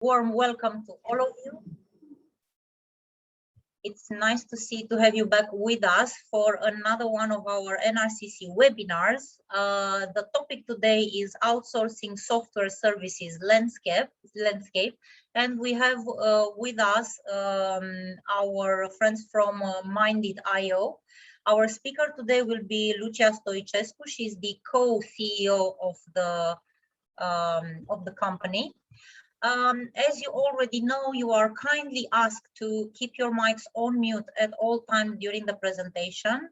Warm welcome to all of you. It's nice to have you back with us for another one of our NRCC webinars. The topic today is outsourcing software services landscape, and we have with us our friends from Minded.io. Our speaker today will be Lucia Stoicescu. She's the co-CEO of the company. As you already know, you are kindly asked to keep your mics on mute at all times during the presentation.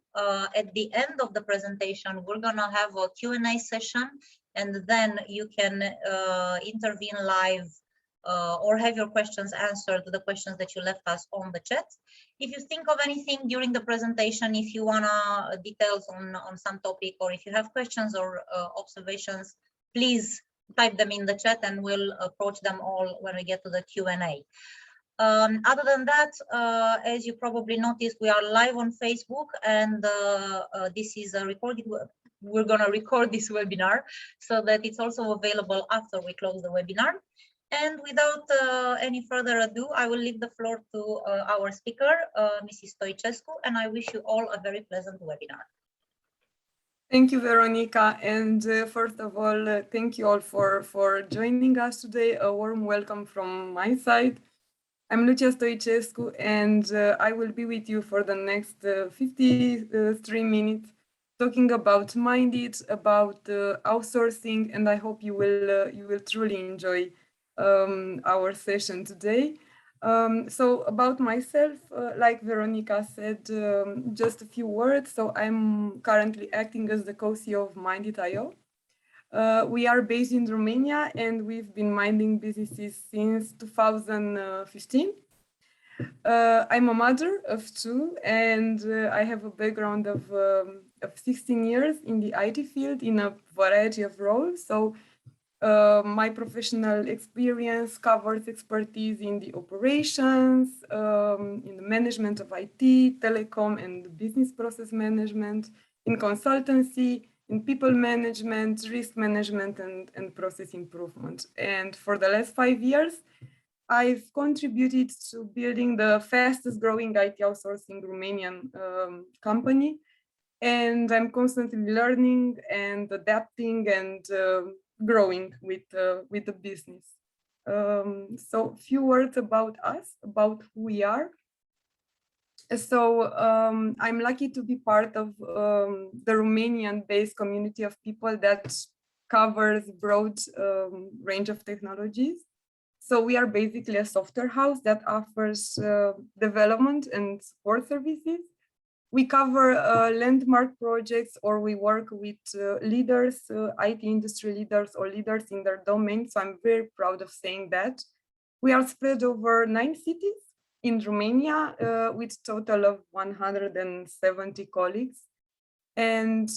At the end of the presentation, we're gonna have a Q&A session, and then you can intervene live or have your questions answered, the questions that you left us on the chat. If you think of anything during the presentation, if you wanna details on some topic, or if you have questions or observations, please type them in the chat and we'll approach them all when we get to the Q&A. Other than that, as you probably noticed, we are live on Facebook, and this is a recorded. We're going to record this webinar so that it's also available after we close the webinar. And without any further ado, I will leave the floor to our speaker, Mrs. Stoicescu, and I wish you all a very pleasant webinar. Thank you, Veronica. And first of all, thank you all for joining us today. A warm welcome from my side. I'm Lucia Stoicescu, and I will be with you for the next 53 minutes, talking about Minded, about outsourcing, and I hope you will truly enjoy our session today. So about myself, like Veronica said, just a few words. So I'm currently acting as the co-CEO of Minded.io. We are based in Romania, and we've been minding businesses since 2015. I'm a mother of two, and I have a background of 16 years in the IT field in a variety of roles. So my professional experience covers expertise in the operations, in the management of IT, telecom, and business process management, in consultancy, in people management, risk management, and process improvement. And for the last 5 years, I've contributed to building the fastest growing IT outsourcing Romanian company. And I'm constantly learning and adapting and growing with the business. So a few words about us, about who we are. So I'm lucky to be part of the Romanian-based community of people that covers broad range of technologies. So we are basically a software house that offers development and support services. We cover landmark projects, or we work with leaders, IT industry leaders or leaders in their domain. So I'm very proud of saying that. We are spread over 9 cities in Romania with a total of 170 colleagues. And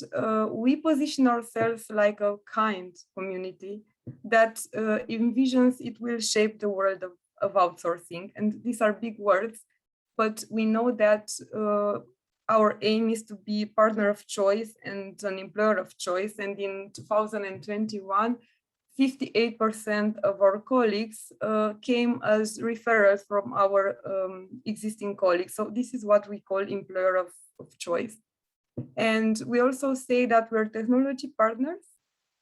we position ourselves like a kind community that envisions it will shape the world of outsourcing. And these are big words, but we know that our aim is to be partner of choice and an employer of choice. And in 2021, 58% of our colleagues came as referrals from our existing colleagues. So this is what we call employer of choice. And we also say that we're technology partners.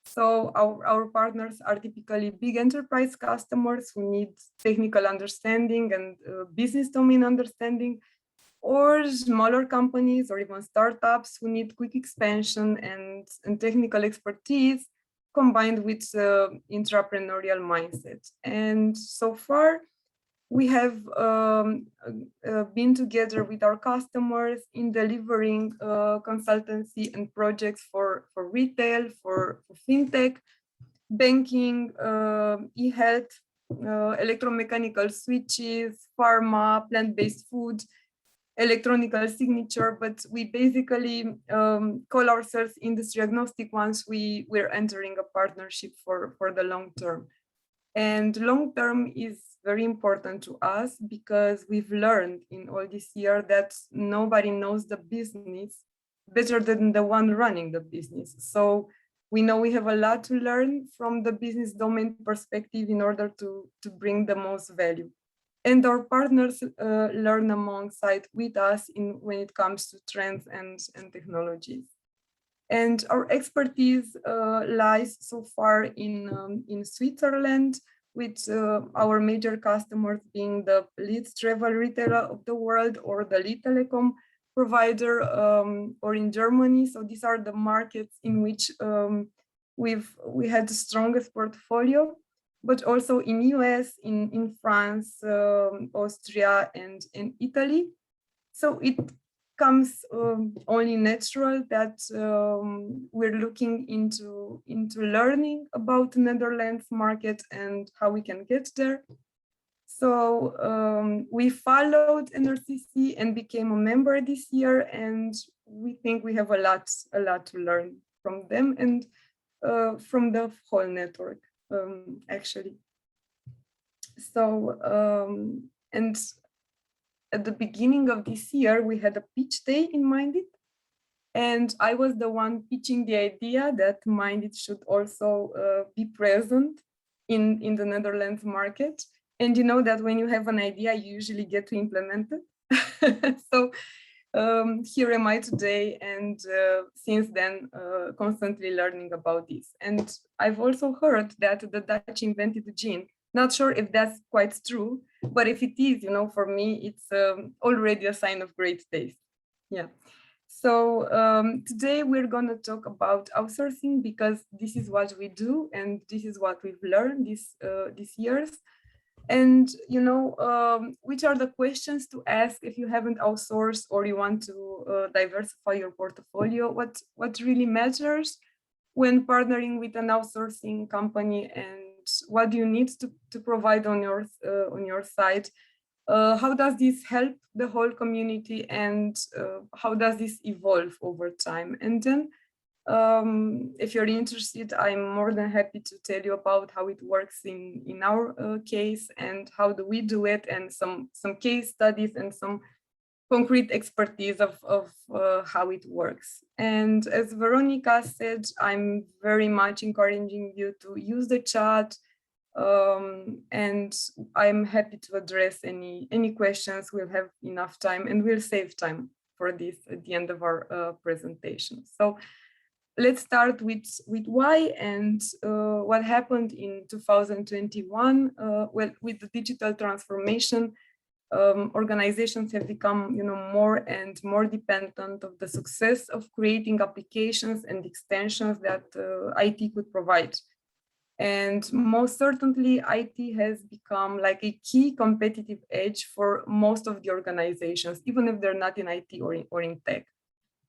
So our partners are typically big enterprise customers who need technical understanding and business domain understanding, or smaller companies or even startups who need quick expansion and technical expertise combined with entrepreneurial mindset. And so far, we have been together with our customers in delivering consultancy and projects for retail, for fintech, banking, e-health, electromechanical switches, pharma, plant-based food, electronic signature, but we basically call ourselves industry agnostic once we're entering a partnership for the long term. And long term is very important to us because we've learned in all this year that nobody knows the business better than the one running the business. So we know we have a lot to learn from the business domain perspective in order to bring the most value. And our partners learn alongside with us when it comes to trends and technologies. And our expertise lies so far in Switzerland, with our major customers being the lead travel retailer of the world or the lead telecom provider, or in Germany. So these are the markets in which we had the strongest portfolio, but also in US, in France, Austria, and in Italy. So it comes only natural that we're looking into learning about the Netherlands market and how we can get there. So we followed NRCC and became a member this year, and we think we have a lot to learn from them and from the whole network, actually. So and at the beginning of this year, we had a pitch day in Mindit, and I was the one pitching the idea that Mindit should also be present in the Netherlands market. And you know that when you have an idea, you usually get to implement it. So here am I today, and since then, constantly learning about this. And I've also heard that the Dutch invented the gin. Not sure if that's quite true, but if it is, you know, for me, it's already a sign of great taste. Yeah. So today we're going to talk about outsourcing, because this is what we do and this is what we've learned these years. And, you know, which are the questions to ask if you haven't outsourced or you want to diversify your portfolio? What really matters when partnering with an outsourcing company, and what do you need to provide on your side? How does this help the whole community, and how does this evolve over time? And then if you're interested, I'm more than happy to tell you about how it works in our case, and how do we do it, and some case studies and some concrete expertise of how it works. And as Veronica said, I'm very much encouraging you to use the chat, and I'm happy to address any questions. We'll have enough time, and we'll save time for this at the end of our presentation. So let's start with why and what happened in 2021. Well, with the digital transformation, organizations have become, you know, more and more dependent of the success of creating applications and extensions that IT could provide. And most certainly, IT has become like a key competitive edge for most of the organizations, even if they're not in IT or in tech.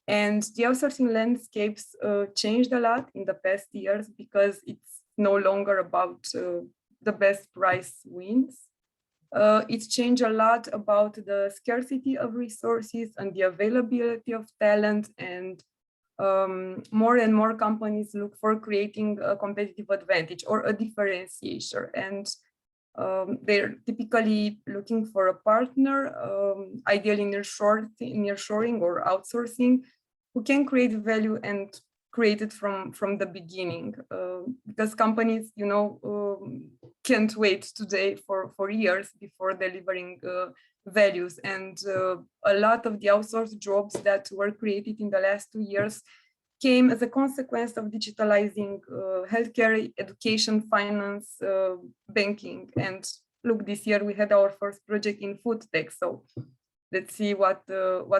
And the outsourcing landscapes changed a lot in the past years, because it's no longer about the best price wins. It's changed a lot about the scarcity of resources and the availability of talent, and more and more companies look for creating a competitive advantage or a differentiator. And they're typically looking for a partner, ideally nearshoring or outsourcing, who can create value and create it from the beginning, because companies, you know, can't wait today for years before delivering values. And a lot of the outsourced jobs that were created in the last 2 years came as a consequence of digitalizing healthcare, education, finance, banking. And look, this year we had our first project in food tech. So let's see what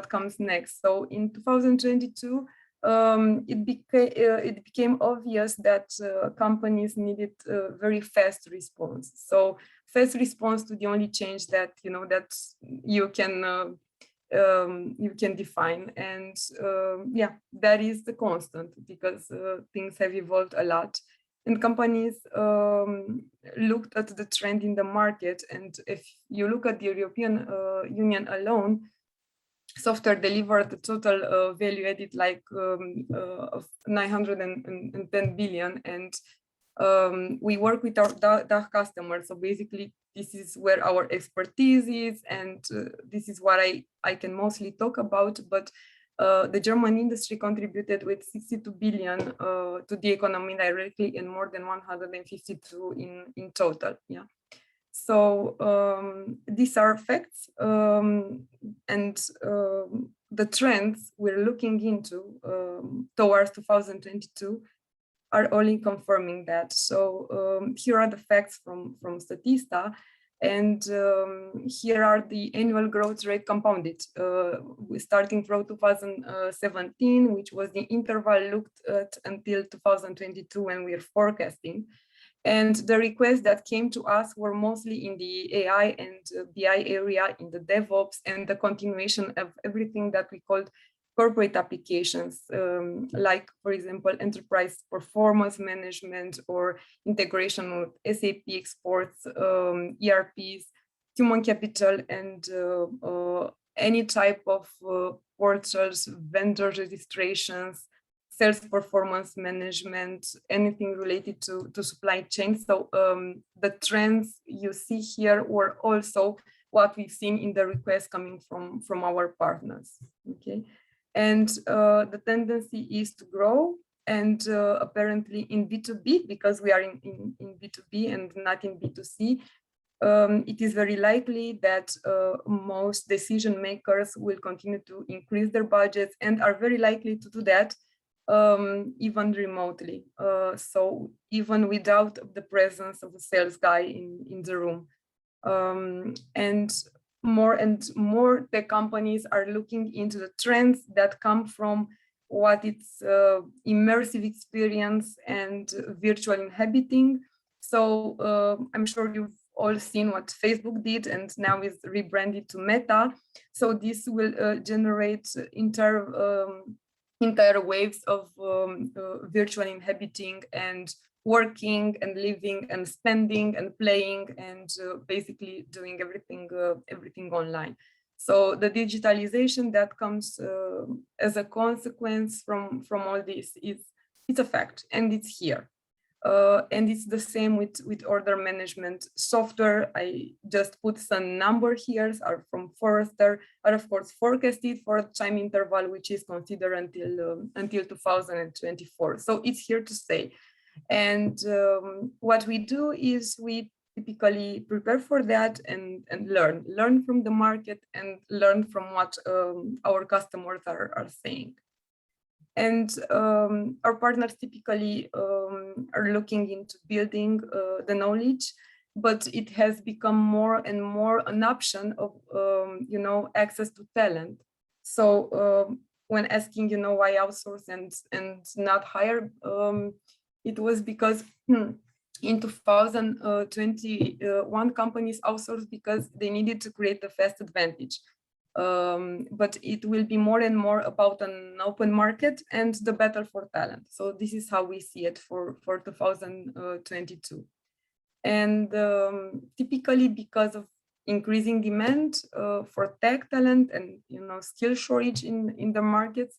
comes next. So in 2022, it became obvious that companies needed very fast response. So fast response to the only change that, you know, that you can define. And yeah, that is the constant, because things have evolved a lot, and companies looked at the trend in the market. And if you look at the European Union alone, software delivered a total value added like of 910 billion. And we work with our DACH customers. So basically, this is where our expertise is, and this is what I can mostly talk about. But The German industry contributed with 62 billion to the economy directly and more than 152 in total. Yeah. So these are facts, and the trends we're looking into towards 2022 are only confirming that. So here are the facts from Statista, and here are the annual growth rate compounded, starting from 2017, which was the interval looked at until 2022 when we're forecasting. And the requests that came to us were mostly in the AI and BI area, in the DevOps, and the continuation of everything that we called corporate applications, like, for example, enterprise performance management or integration with SAP exports, ERPs, human capital, and any type of portals, vendor registrations, sales performance management, anything related to supply chain. So the trends you see here were also what we've seen in the requests coming from our partners. Okay, and the tendency is to grow, and apparently in B2B, because we are in B2B and not in B2C, it is very likely that most decision makers will continue to increase their budgets and are very likely to do that even remotely. So even without the presence of a sales guy in the room. And more tech companies are looking into the trends that come from what it's immersive experience and virtual inhabiting. So I'm sure you've all seen what Facebook did and now is rebranded to Meta. So this will generate entire waves of virtual inhabiting and working and living and spending and playing and basically doing everything online. So the digitalization that comes as a consequence from all this it's a fact, and it's here. And it's the same with order management software. I just put some number here, are from Forrester, are of course forecasted for a time interval which is considered until 2024. So it's here to stay. And what we do is we typically prepare for that and learn from the market and learn from what our customers are saying. And our partners typically are looking into building the knowledge, but it has become more and more an option of access to talent. So when asking why outsource and not hire, it was because in 2021 companies outsourced because they needed to create a fast advantage. But it will be more and more about an open market and the battle for talent. So this is how we see it for 2022. And typically because of increasing demand for tech talent and skill shortage in the markets,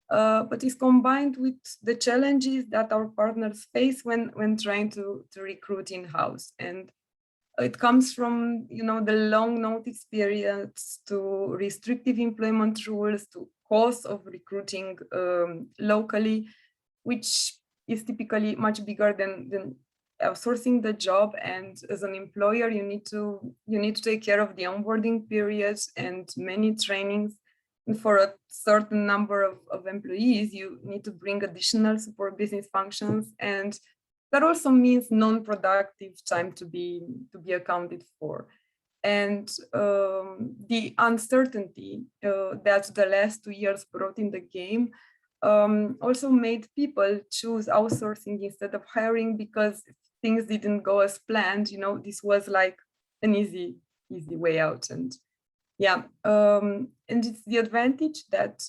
but is combined with the challenges that our partners face when trying to recruit in-house. And it comes from the long notice periods to restrictive employment rules to cost of recruiting locally, which is typically much bigger than outsourcing the job. And as an employer, you need to take care of the onboarding periods and many trainings. And for a certain number of employees, you need to bring additional support business functions, and that also means non-productive time to be accounted for. And the uncertainty that the last 2 years brought in the game also made people choose outsourcing instead of hiring, because things didn't go as planned. This was like an easy way out. And yeah, and it's the advantage that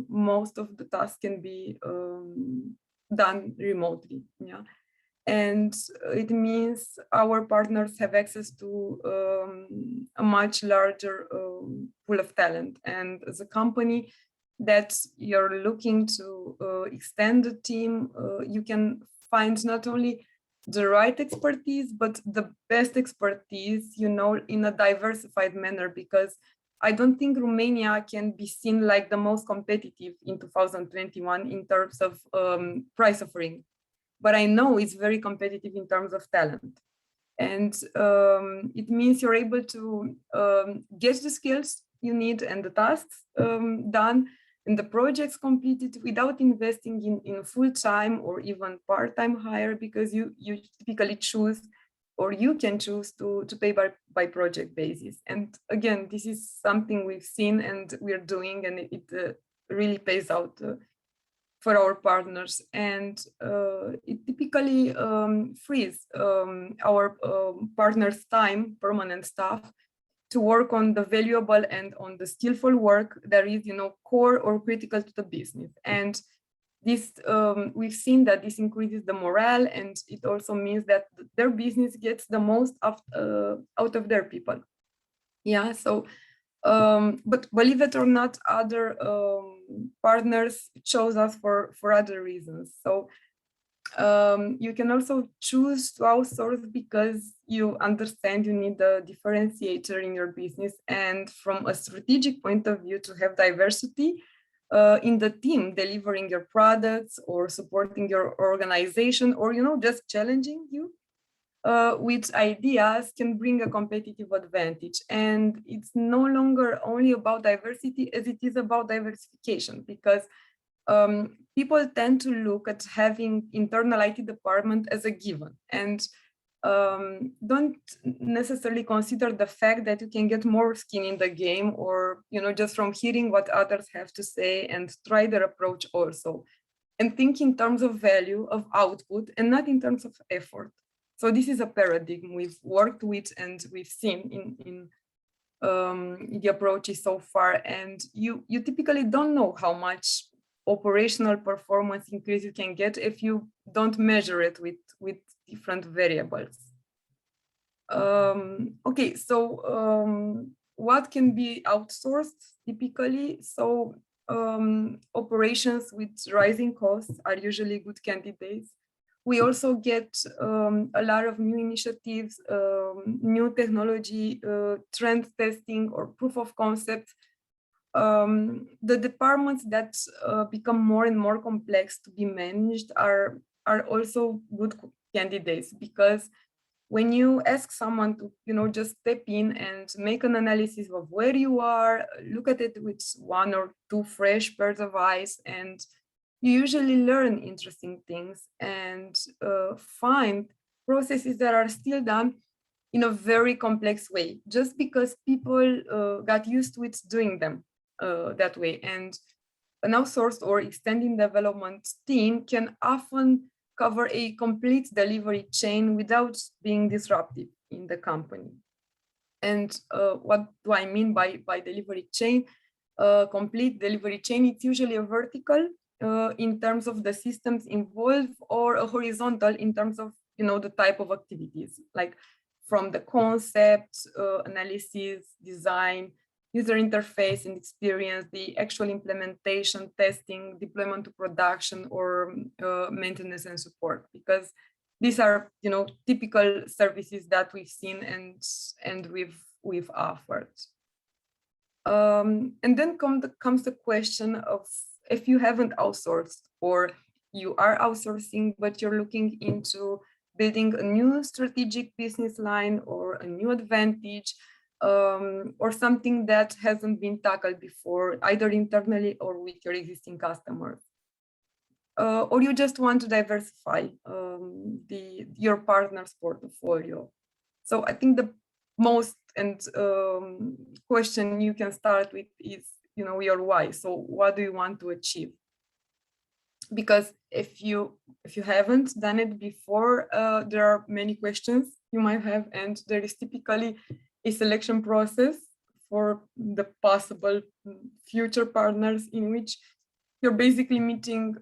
most of the tasks can be done remotely. Yeah. And it means our partners have access to a much larger pool of talent. And as a company that you're looking to extend the team, you can find not only the right expertise, but the best expertise, in a diversified manner, because I don't think Romania can be seen like the most competitive in 2021 in terms of price offering, but I know it's very competitive in terms of talent. And it means you're able to get the skills you need and the tasks done and the projects completed without investing in full-time or even part-time hire, because you typically choose, or you can choose to pay by project basis. And again, this is something we've seen and we're doing, and it really pays out for our partners. And it typically frees our partners' time, permanent staff, to work on the valuable and on the skillful work that is, core or critical to the business. And this, we've seen that this increases the morale, and it also means that their business gets the most out of their people. Yeah, so, but believe it or not, other partners chose us for other reasons. So you can also choose to outsource because you understand you need a differentiator in your business, and from a strategic point of view, to have diversity in the team delivering your products or supporting your organization, or just challenging you with ideas can bring a competitive advantage. And it's no longer only about diversity as it is about diversification, because people tend to look at having internal IT department as a given, and don't necessarily consider the fact that you can get more skin in the game, or just from hearing what others have to say and try their approach also, and think in terms of value of output and not in terms of effort. So this is a paradigm we've worked with and we've seen in the approaches so far. And you typically don't know how much operational performance increase you can get if you don't measure it with different variables. Okay, so what can be outsourced typically? So operations with rising costs are usually good candidates. We also get a lot of new initiatives, new technology, trend testing or proof of concept. The departments that become more and more complex to be managed are also good candidates, because when you ask someone to just step in and make an analysis of where you are, look at it with one or two fresh pairs of eyes, and you usually learn interesting things and find processes that are still done in a very complex way, just because people got used with doing them that way. And an outsourced or extending development team can often cover a complete delivery chain without being disruptive in the company. And what do I mean by delivery chain? Complete delivery chain, it's usually a vertical in terms of the systems involved, or a horizontal in terms of the type of activities, like from the concept, analysis, design, user interface and experience, the actual implementation, testing, deployment to production, or maintenance and support, because these are typical services that we've seen and we've offered. And then comes the question of, if you haven't outsourced, or you are outsourcing but you're looking into building a new strategic business line or a new advantage, or something that hasn't been tackled before, either internally or with your existing customers, or you just want to diversify your partner's portfolio. So I think the most question you can start with is your why. So what do you want to achieve? Because if you haven't done it before, there are many questions you might have, and there is typically a selection process for the possible future partners, in which you're basically meeting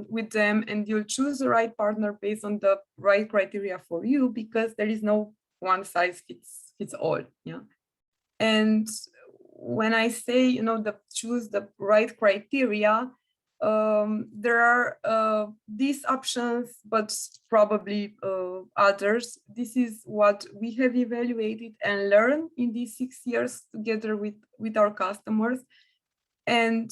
with them, and you'll choose the right partner based on the right criteria for you, because there is no one size fits all. Yeah. And when I say choose the right criteria, There are these options, but probably others. This is what we have evaluated and learned in these 6 years together with our customers. And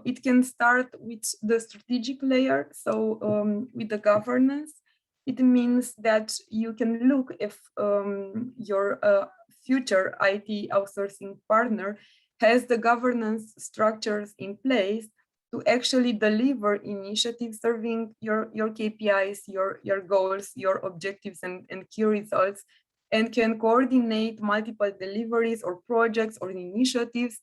it can start with the strategic layer. So with the governance, it means that you can look if your future IT outsourcing partner has the governance structures in place to actually deliver initiatives serving your KPIs, your goals, your objectives and key results, and can coordinate multiple deliveries or projects or initiatives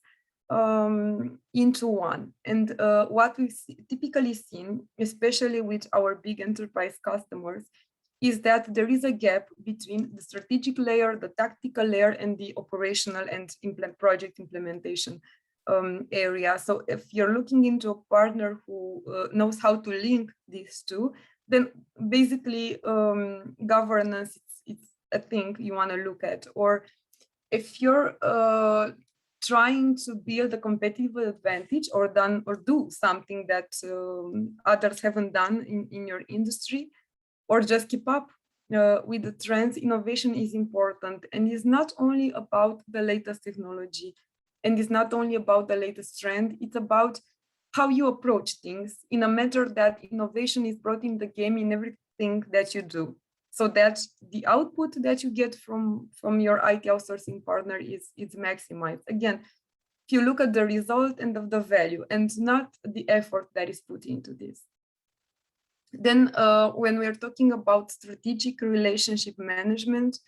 into one. And what we've typically seen, especially with our big enterprise customers, is that there is a gap between the strategic layer, the tactical layer, and the operational and project implementation area. So if you're looking into a partner who knows how to link these two, then basically governance, it's a thing you want to look at. Or if you're trying to build a competitive advantage or do something that others haven't done in your industry, or just keep up with the trends, innovation is important. And it's not only about the latest technology, and it's not only about the latest trend, it's about how you approach things in a matter that innovation is brought in the game in everything that you do, so that the output that you get from your IT outsourcing partner is maximized. Again, if you look at the result and of the value and not the effort that is put into this. Then when we're talking about strategic relationship management,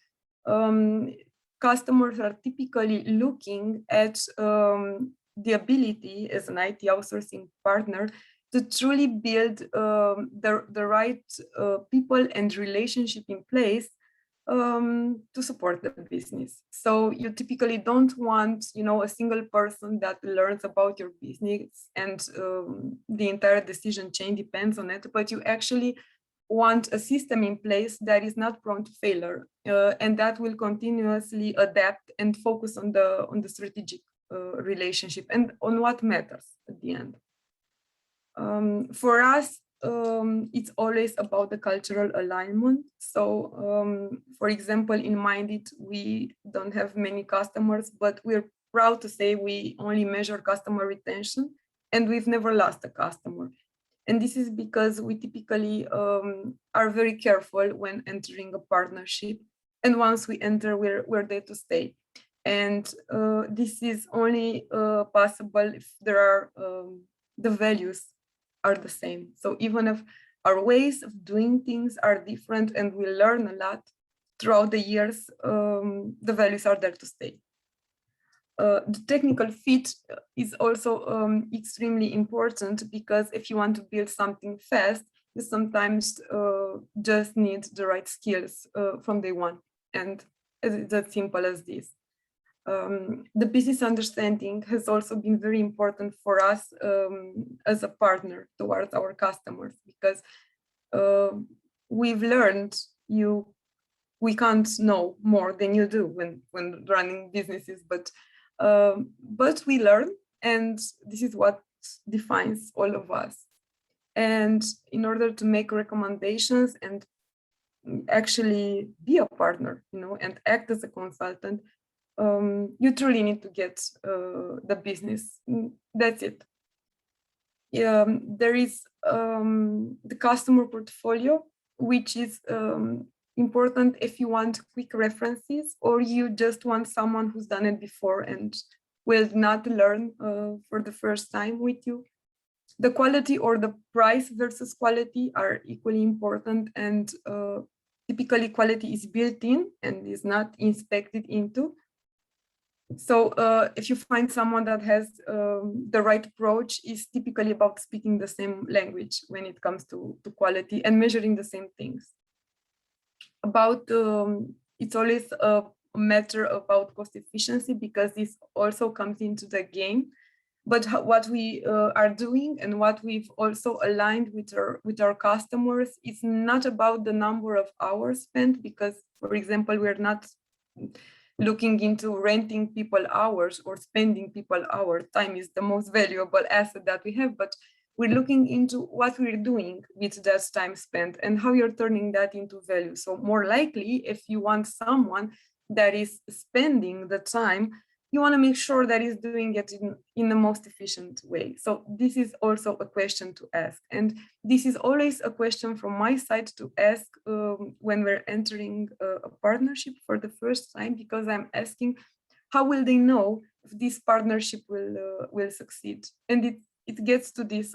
customers are typically looking at the ability as an IT outsourcing partner to truly build the right people and relationship in place to support the business. So you typically don't want, a single person that learns about your business and the entire decision chain depends on it, but you actually want a system in place that is not prone to failure and that will continuously adapt and focus on the strategic relationship and on what matters at the end. For us, it's always about the cultural alignment. So, for example, in Mindit, we don't have many customers, but we're proud to say we only measure customer retention and we've never lost a customer. And this is because we typically are very careful when entering a partnership. And once we enter, we're there to stay. And this is only possible if there are the values are the same. So even if our ways of doing things are different and we learn a lot throughout the years, the values are there to stay. The technical fit is also extremely important because if you want to build something fast, you sometimes just need the right skills from day one. And it's as simple as this. The business understanding has also been very important for us as a partner towards our customers, because we've learned we can't know more than you do when running businesses, but we learn, and this is what defines all of us. And in order to make recommendations and actually be a partner, and act as a consultant, you truly need to get the business. That's it. There is the customer portfolio, which is important if you want quick references or you just want someone who's done it before and will not learn for the first time with you. The quality or the price versus quality are equally important, and typically quality is built in and is not inspected into. So if you find someone that has the right approach, is typically about speaking the same language when it comes to quality and measuring the same things. It's always a matter about cost efficiency, because this also comes into the game. But what we are doing and what we've also aligned with our customers is not about the number of hours spent, because, for example, we're not looking into renting people hours or spending people hours. Time is the most valuable asset that we have, but we're looking into what we're doing with that time spent and how you're turning that into value. So more likely, if you want someone that is spending the time, you want to make sure that he's doing it in the most efficient way. So this is also a question to ask. And this is always a question from my side to ask when we're entering a partnership for the first time, because I'm asking, how will they know if this partnership will succeed? And it gets to this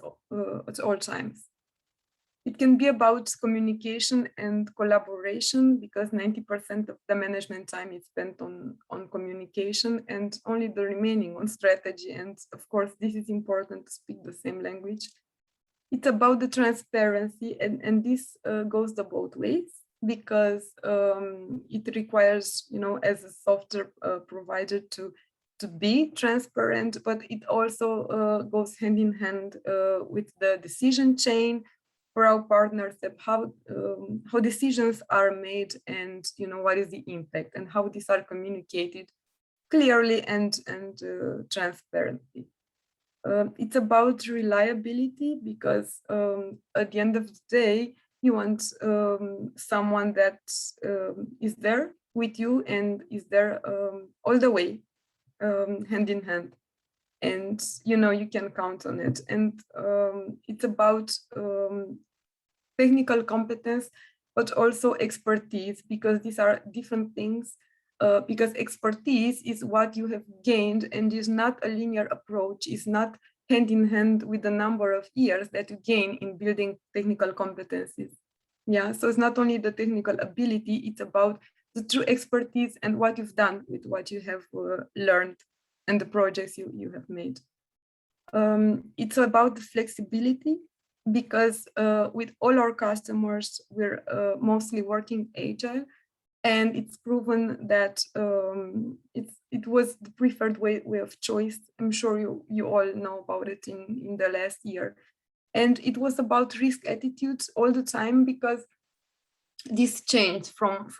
at all times. It can be about communication and collaboration, because 90% of the management time is spent on communication and only the remaining on strategy. And of course, this is important to speak the same language. It's about the transparency, and this goes the both ways, because it requires, as a software provider to be transparent, but it also goes hand in hand with the decision chain for our partners, how decisions are made, and what is the impact, and how these are communicated clearly and transparently. It's about reliability, because at the end of the day, you want someone that is there with you and is there all the way, hand in hand, and you can count on it. And it's about technical competence, but also expertise, because these are different things. Because expertise is what you have gained and is not a linear approach, is not hand in hand with the number of years that you gain in building technical competencies. Yeah, so it's not only the technical ability, it's about the true expertise and what you've done with what you have learned and the projects you have made. It's about the flexibility, because with all our customers, we're mostly working agile, and it's proven that it was the preferred way of choice. I'm sure you all know about it in the last year. And it was about risk attitudes all the time, because this changed from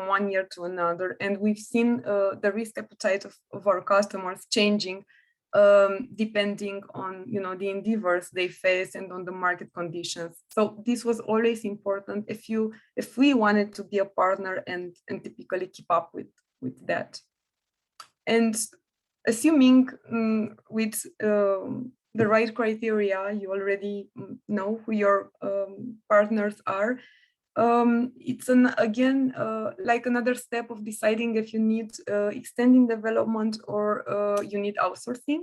one year to another, and we've seen the risk appetite of our customers changing depending on the endeavors they face and on the market conditions. So this was always important if we wanted to be a partner and typically keep up with that. And assuming with the right criteria, you already know who your partners are. It's again like another step of deciding if you need extending development or you need outsourcing,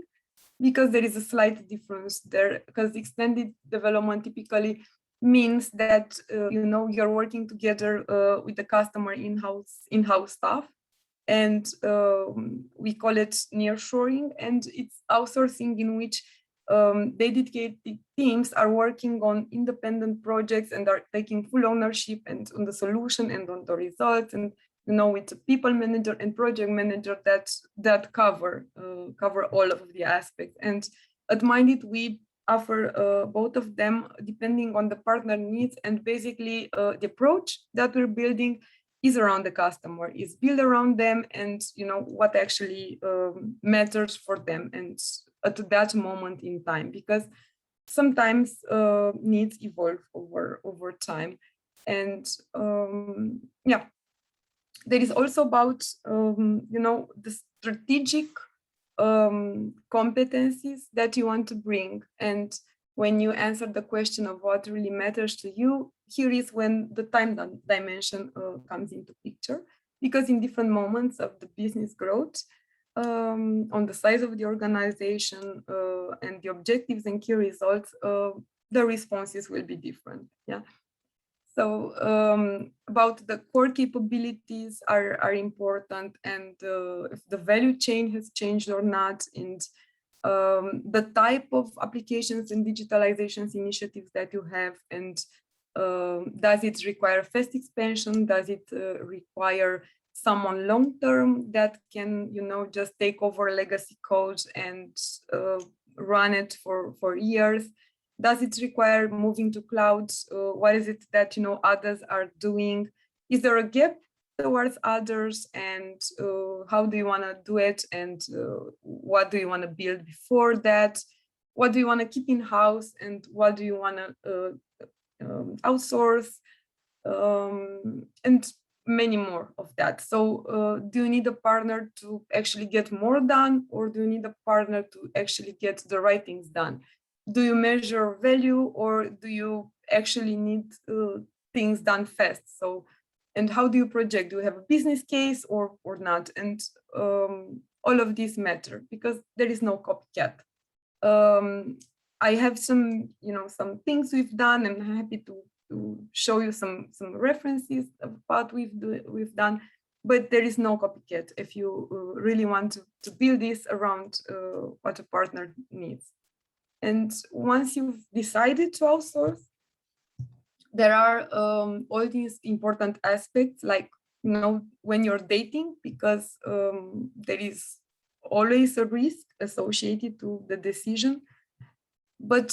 because there is a slight difference there, because extended development typically means that you're working together with the customer in-house staff, and we call it nearshoring. And it's outsourcing, in which dedicated teams are working on independent projects and are taking full ownership and on the solution and on the results, and with the people manager and project manager that cover all of the aspects. And at Mindit, we offer both of them depending on the partner needs, and basically the approach that we're building is around the customer, is built around them, and what actually matters for them and at that moment in time, because sometimes needs evolve over time. And yeah, there is also about the strategic competencies that you want to bring. And when you answer the question of what really matters to you, here is when the time dimension comes into picture, because in different moments of the business growth, on the size of the organization and the objectives and key results, the responses will be different. Yeah. So about the core capabilities are important, and if the value chain has changed or not, and the type of applications and digitalizations initiatives that you have, and does it require fast expansion? Does it require someone long-term that can, just take over legacy code and run it for years? Does it require moving to clouds? What is it that others are doing? Is there a gap towards others, and how do you want to do it, and what do you want to build before that? what do you want to keep in-house and what do you want to outsource, and many more of that. So do you need a partner to actually get more done, or do you need a partner to actually get the right things done? Do you measure value, or do you actually need things done fast? So, and how do you project? Do you have a business case or not? And all of these matter because there is no copycat. I have some, some things we've done, and I'm happy to show you some references of what we've done, but there is no copycat if you really want to build this around what a partner needs. And once you've decided to outsource, there are all these important aspects, like, when you're dating, because there is always a risk associated to the decision. But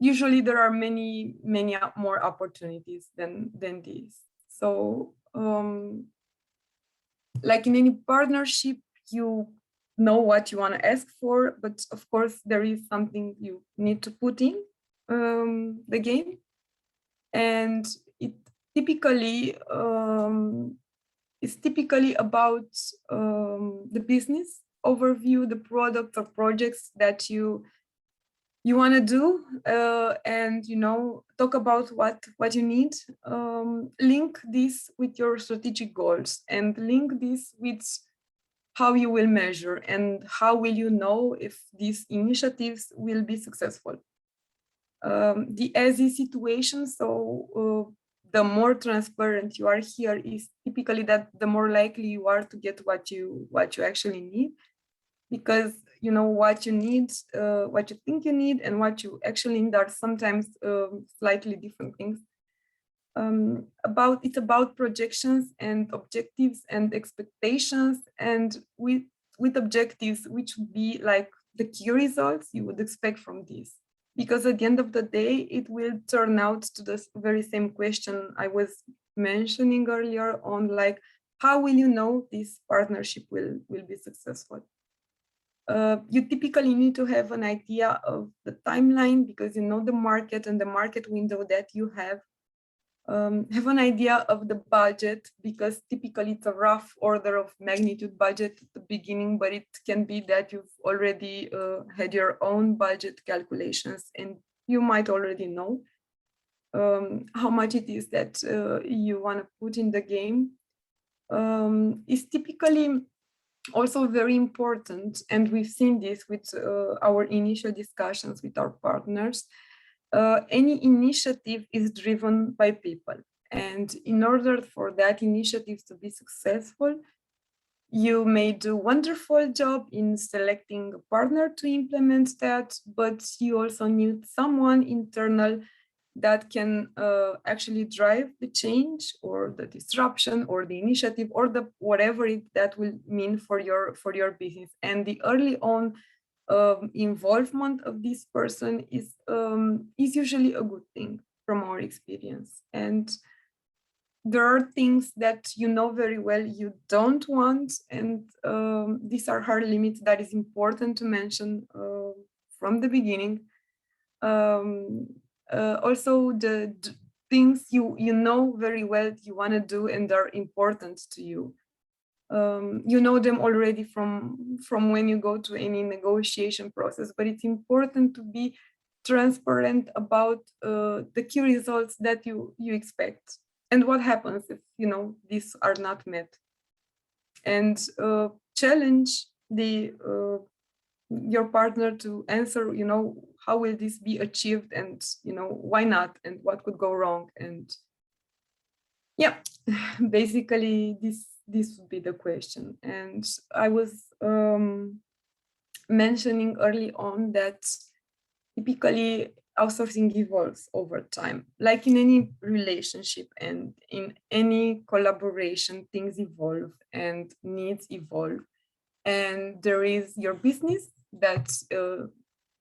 usually there are many more opportunities than this. So like in any partnership, you know what you want to ask for, but of course there is something you need to put in the game, and it typically is typically about the business overview, the product or projects that you want to do, and talk about what you need, link this with your strategic goals, and link this with how you will measure and how will you know if these initiatives will be successful. The as-is situation, so the more transparent you are here, is typically that the more likely you are to get what you actually need, because what you need, what you think you need, and what you actually need are sometimes slightly different things. It's about projections and objectives and expectations, and with objectives, which would be like the key results you would expect from this. Because at the end of the day, it will turn out to the very same question I was mentioning earlier on, like, how will you know this partnership will be successful? You typically need to have an idea of the timeline, because you know the market and the market window that you have. Have an idea of the budget, because typically it's a rough order of magnitude budget at the beginning, but it can be that you've already had your own budget calculations, and you might already know how much it is that you want to put in the game. Is typically also very important, and we've seen this with our initial discussions with our partners. Any initiative is driven by people, and in order for that initiative to be successful, you may do a wonderful job in selecting a partner to implement that, but you also need someone internal that can actually drive the change or the disruption or the initiative or the whatever that will mean for your business. And the early on involvement of this person is usually a good thing from our experience. And there are things that you know very well you don't want, and these are hard limits that is important to mention from the beginning. Also, the things you know very well you want to do and are important to you. You know them already from when you go to any negotiation process, but it's important to be transparent about the key results that you expect and what happens if these are not met, and challenge your partner to answer, how will this be achieved, and why not, and what could go wrong. And yeah, basically this would be the question. And I was mentioning early on that typically outsourcing evolves over time. Like in any relationship and in any collaboration, things evolve and needs evolve. And there is your business that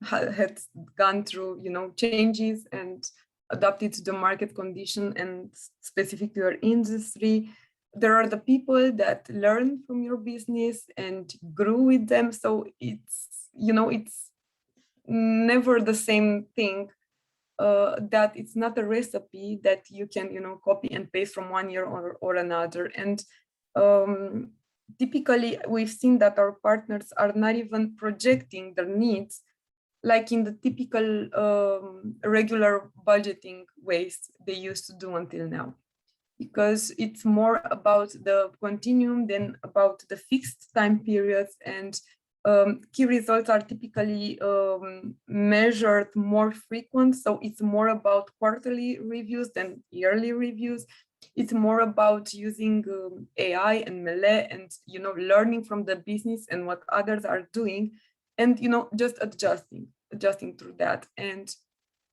has gone through, changes and adapted to the market condition and specific to your industry. There are the people that learn from your business and grew with them. So it's never the same thing, that it's not a recipe that you can, copy and paste from one year or another. And typically we've seen that our partners are not even projecting their needs like in the typical regular budgeting ways they used to do until now, because it's more about the continuum than about the fixed time periods. And key results are typically measured more frequent. So it's more about quarterly reviews than yearly reviews. It's more about using AI and Melee and, learning from the business and what others are doing, and, just adjusting through that. And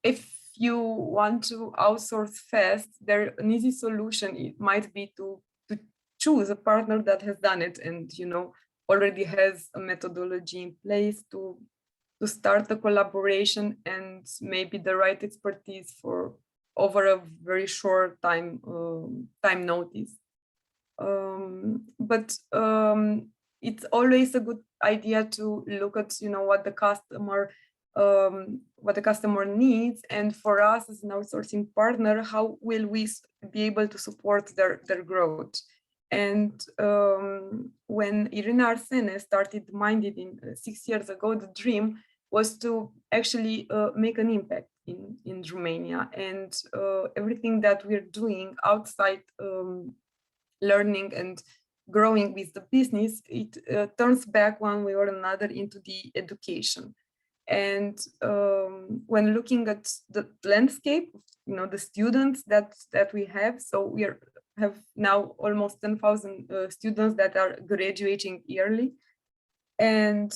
if you want to outsource fast, an easy solution, it might be to choose a partner that has done it and, already has a methodology in place to start the collaboration and maybe the right expertise for over a very short time notice. But it's always a good idea to look at, what the customer needs, and for us as an outsourcing partner, how will we be able to support their growth. And when Irina Arsene started Minded 6 years ago, the dream was to actually make an impact in Romania, and everything that we're doing outside learning and growing with the business, it turns back one way or another into the education. And when looking at the landscape, the students that we have, so we have now almost 10,000 students that are graduating yearly, and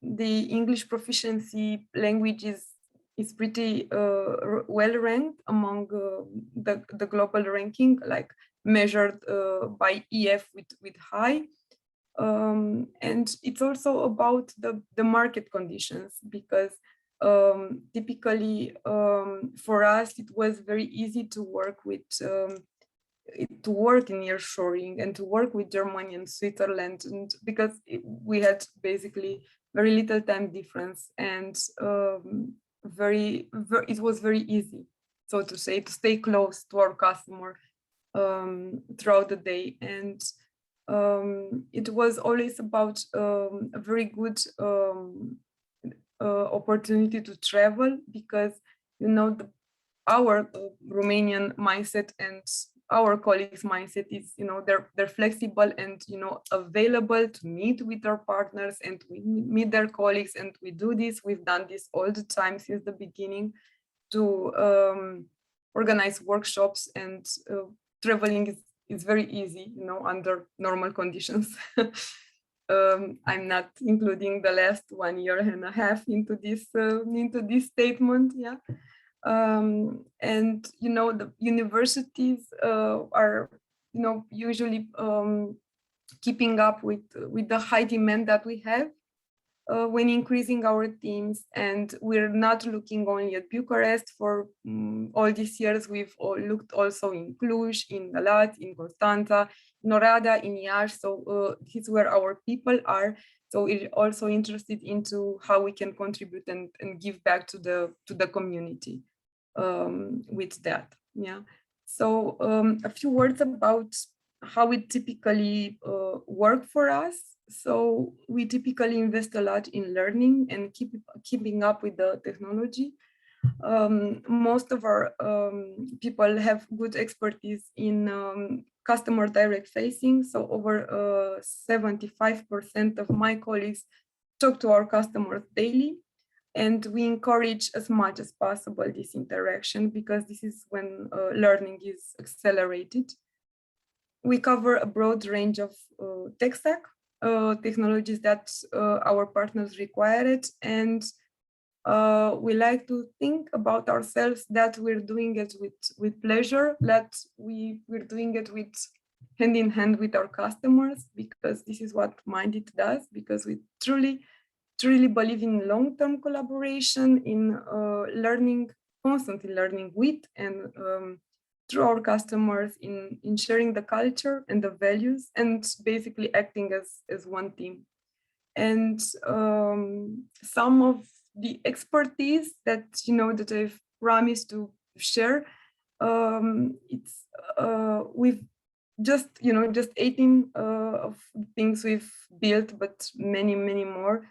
the English proficiency language is pretty well ranked among the global ranking, like measured by EF with high. And it's also about the market conditions, because typically for us it was very easy to work with in nearshoring and to work with Germany and Switzerland, and because we had basically very little time difference, and it was very easy, so to say, to stay close to our customer throughout the day. And it was always about a very good opportunity to travel, because our Romanian mindset and our colleagues' mindset is, they're flexible and available to meet with our partners and we meet their colleagues, and we've done this all the time since the beginning, to organize workshops, and traveling is very easy, under normal conditions. I'm not including the last 1 year and a half into this statement, yeah. And the universities are usually keeping up with the high demand that we have when increasing our teams. And we're not looking only at Bucharest. For all these years, we've looked also in Cluj, in Galați, in Constanța, in Oradea, in Iași. So this is where our people are. So we're also interested into how we can contribute and give back to the community with that. Yeah. So a few words about how it typically work for us. So we typically invest a lot in learning and keeping up with the technology. Most of our people have good expertise in customer direct facing. So over 75% of my colleagues talk to our customers daily. And we encourage as much as possible this interaction, because this is when learning is accelerated. We cover a broad range of tech stack technologies that our partners require it, and we like to think about ourselves that we're doing it with pleasure, that we're doing it with hand in hand with our customers, because this is what Minded does, because we truly believe in long-term collaboration, in constantly learning with and through our customers, in sharing the culture and the values, and basically acting as one team. And some of the expertise that that I've promised to share, it's we've just just 18 of things we've built, but many more.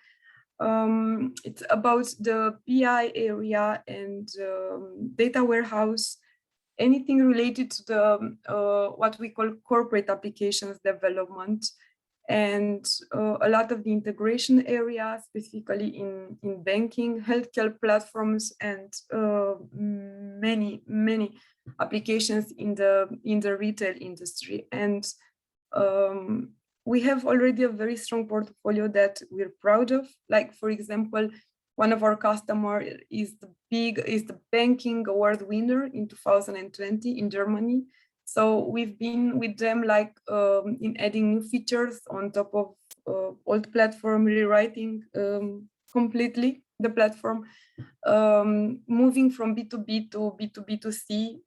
It's about the BI area and data warehouse, anything related to the what we call corporate applications development, and a lot of the integration area, specifically in banking, healthcare platforms, and many applications in the retail industry. And we have already a very strong portfolio that we're proud of. Like, for example, one of our customers is the banking award winner in 2020 in Germany. So we've been with them like in adding new features on top of old platform, rewriting completely the platform, moving from B2B to B2B2C,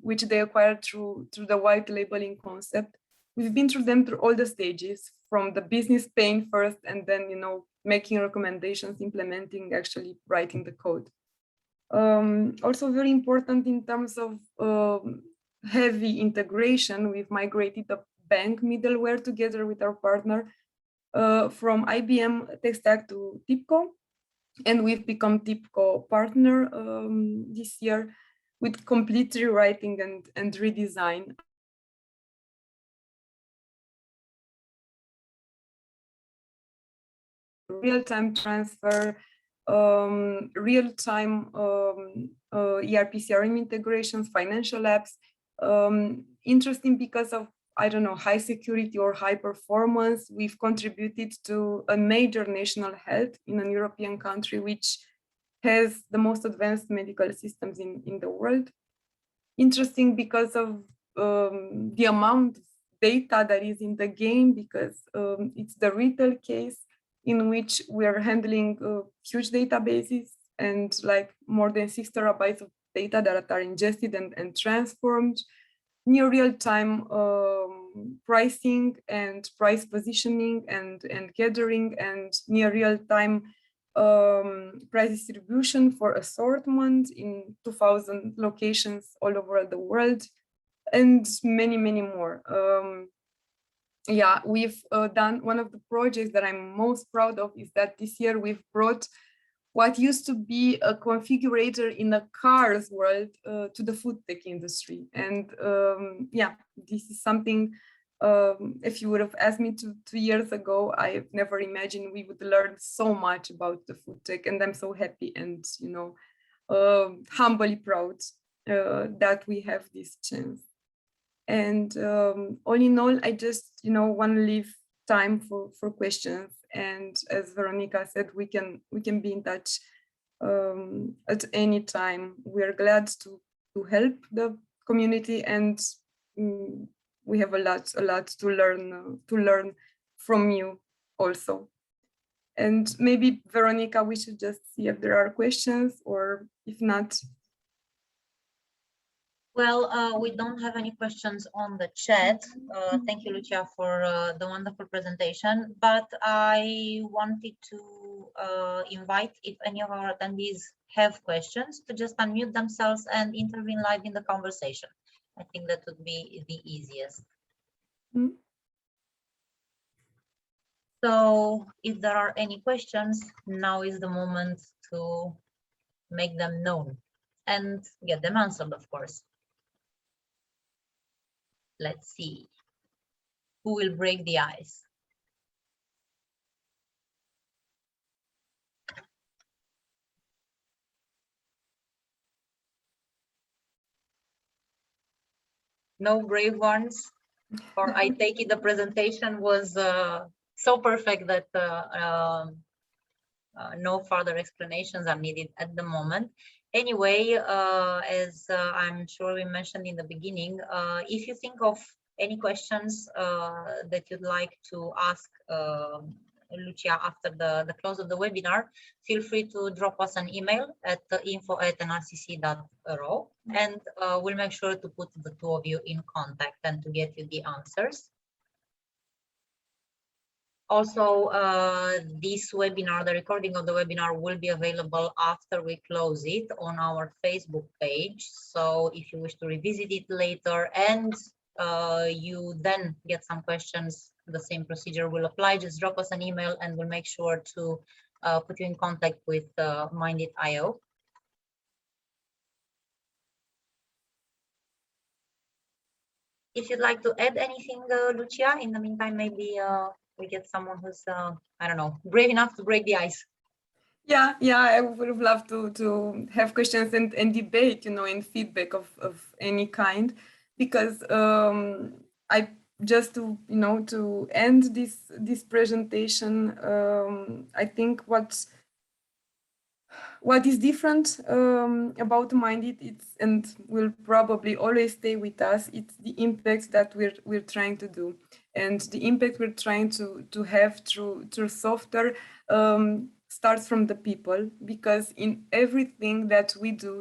which they acquired through the white labeling concept. We've been through them through all the stages, from the business pain first, and then making recommendations, implementing, actually writing the code. Also very important in terms of heavy integration, we've migrated the bank middleware together with our partner from IBM tech stack to TIBCO, and we've become TIBCO partner this year with complete rewriting and redesign. Real-time transfer, real-time ERP CRM integrations, financial apps. Interesting because of, I don't know, high security or high performance. We've contributed to a major national health in a European country which has the most advanced medical systems in the world. Interesting because of the amount of data that is in the game, because it's the retail case in which we are handling huge databases and like more than 6 terabytes of data that are ingested and transformed, near real-time pricing and price positioning and gathering, and near real-time price distribution for assortment in 2,000 locations all over the world, and many more. Yeah, we've done one of the projects that I'm most proud of is that this year we've brought what used to be a configurator in a car's world to the food tech industry. And yeah, this is something, if you would have asked me 2 years ago, I've never imagined we would learn so much about the food tech. And I'm so happy and, humbly proud that we have this chance. And all in all, I just, want to leave time for questions. And as Veronica said, we can be in touch at any time. We are glad to help the community, and we have a lot to learn from you also. And maybe, Veronica, we should just see if there are questions, or if not. Well, we don't have any questions on the chat. Thank you, Lucia, for the wonderful presentation. But I wanted to invite, if any of our attendees have questions, to just unmute themselves and intervene live in the conversation. I think that would be the easiest. Mm-hmm. So if there are any questions, now is the moment to make them known and get them answered, of course. Let's see who will break the ice. No brave ones, or I take it the presentation was so perfect that no further explanations are needed at the moment. Anyway, as I'm sure we mentioned in the beginning, if you think of any questions that you'd like to ask Lucia after the close of the webinar, feel free to drop us an email at info@nrcc.ro, and we'll make sure to put the two of you in contact and to get you the answers. Also, this webinar, the recording of the webinar will be available after we close it on our Facebook page. So if you wish to revisit it later and you then get some questions, the same procedure will apply. Just drop us an email and we'll make sure to put you in contact with Mindit.io. If you'd like to add anything, Lucia, in the meantime, maybe we get someone who's, I don't know, brave enough to break the ice. Yeah, I would have loved to have questions and debate, and feedback of any kind, because I just to end this presentation, I think what is different about Mindit, and will probably always stay with us, it's the impact that we're trying to do, and the impact we're trying to have through software starts from the people, because in everything that we do,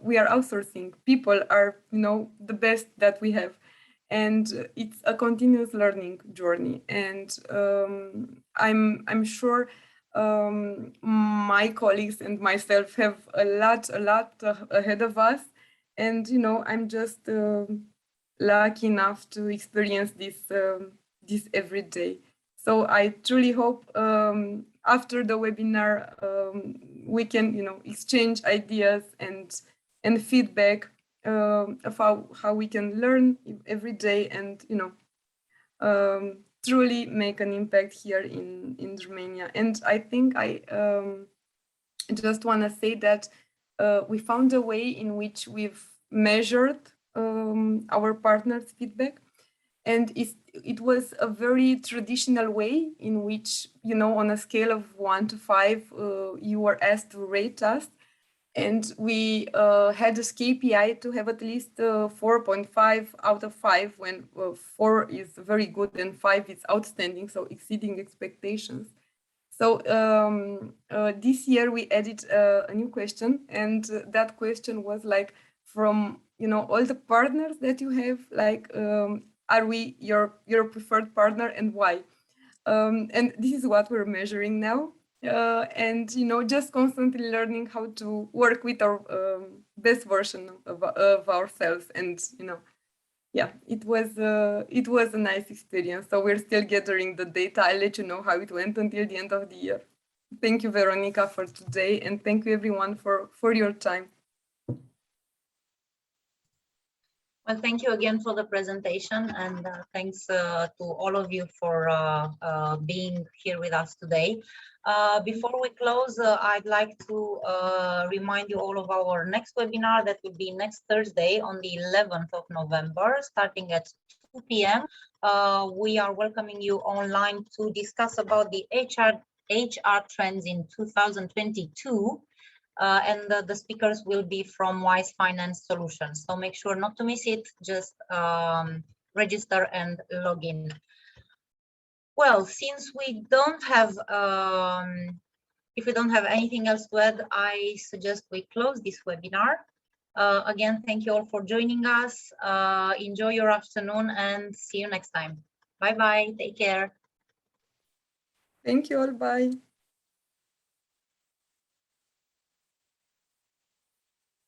we are outsourcing. People are, the best that we have, and it's a continuous learning journey. And I'm sure my colleagues and myself have a lot ahead of us, and I'm just lucky enough to experience this every day. So I truly hope after the webinar we can exchange ideas and feedback of how we can learn every day, and truly make an impact here in Romania. And I think I just want to say that we found a way in which we've measured our partners' feedback, and it was a very traditional way in which, on a scale of 1 to 5, you were asked to rate us. And we had this KPI to have at least 4.5 out of 5, when 4 is very good and 5 is outstanding, so exceeding expectations. So this year we added a new question, and that question was like, from all the partners that you have, like, are we your preferred partner, and why? And this is what we're measuring now. And just constantly learning how to work with our best version of ourselves. And yeah, it was a nice experience. So we're still gathering the data. I'll let you know how it went until the end of the year. Thank you, Veronica, for today, and thank you everyone for your time. Well, thank you again for the presentation, and thanks to all of you for being here with us today. Before we close, I'd like to remind you all of our next webinar that will be next Thursday on the 11th of November, starting at 2 p.m. We are welcoming you online to discuss about the HR trends in 2022. And the speakers will be from Wise Finance Solutions. So make sure not to miss it, just register and log in. Well, since we don't have, if we don't have anything else to add, I suggest we close this webinar. Again, thank you all for joining us. Enjoy your afternoon and see you next time. Bye-bye, take care. Thank you all, bye.